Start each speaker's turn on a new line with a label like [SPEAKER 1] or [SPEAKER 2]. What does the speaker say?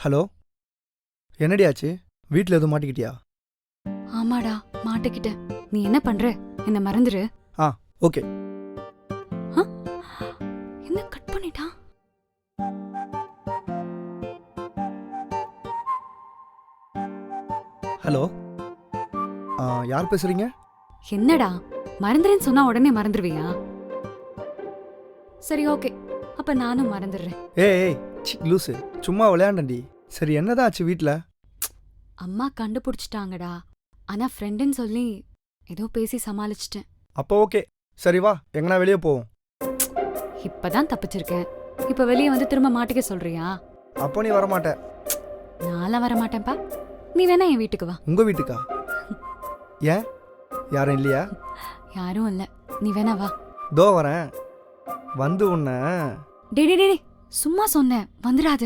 [SPEAKER 1] Hello, என்னடி ஆச்சு? வீட்டில் எதுவும் மாட்டிக்கிட்டியா?
[SPEAKER 2] ஆமாடா, மாட்டிக்கிட்டேன். நீ என்ன பண்ற? என்ன மறந்துரு.
[SPEAKER 1] ஓகே.
[SPEAKER 2] என்ன கட் பண்ணிட்டான்?
[SPEAKER 1] ஹலோ, யார் பேசுறீங்க?
[SPEAKER 2] என்னடா மறந்துறேன்னு சொன்னா உடனே மறந்துருவியா? சரி ஓகே, அப்ப நானும் மறந்துடுறேன்.
[SPEAKER 1] ஏய் லூசு, சும்மா விளையாண்டண்டி. சரி, என்னதான் ஆச்சு வீட்டில்?
[SPEAKER 2] அம்மா கண்டுபிடிச்சிட்டாங்கடா. ஆனா ஃப்ரெண்டுன்னு சொல்லி ஏதோ பேசி சமாளிச்சிட்டேன்.
[SPEAKER 1] அப்போ ஓகே, சரி வா எங்கனா வெளியே போவோம்.
[SPEAKER 2] இப்பதான் தப்பிச்சிருக்கேன். இப்ப வெளியே வந்து திரும்ப மாட்டிக்க சொல்றியா?
[SPEAKER 1] அப்போ நீ வரமாட்ட.
[SPEAKER 2] நான்லாம் வர மாட்டேன்ப்பா. நீ வேணா என் வீட்டுக்கு வா.
[SPEAKER 1] உங்க வீட்டுக்கா? ஏன், யாரும் இல்லையா?
[SPEAKER 2] யாரும் இல்ல, நீ வேணா வா.
[SPEAKER 1] தோ வரேன். வந்து உன்னை
[SPEAKER 2] டே சும்மா சொன்னேன், வந்துடாத.